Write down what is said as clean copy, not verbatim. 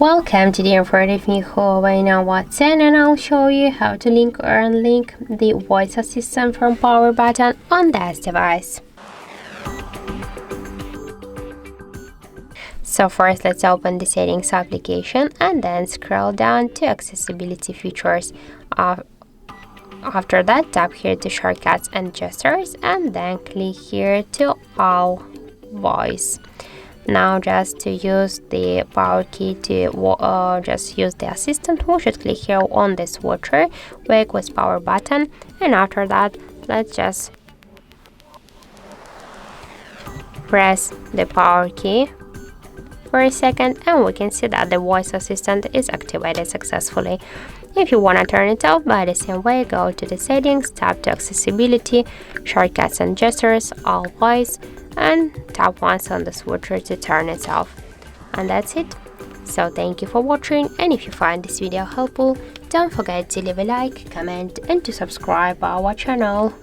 Welcome to the informative new HUAWEI Nova 10, and I'll show you how to link or unlink the voice assistant from power button on this device. So first, let's open the settings application and then scroll down to accessibility features. After that, tap here to shortcuts and gestures and then click here to all voice. Now just to use the power key to just use the assistant, we should click here on this switcher, wake with power button, and after that let's just press the power key for a second and we can see that the voice assistant is activated successfully. If you want to turn it off by the same way, go to the settings, tap to accessibility, shortcuts and gestures, all voice, and tap once on the switcher to turn it off. And that's it. So thank you for watching, and if you find this video helpful, don't forget to leave a like, comment and to subscribe our channel.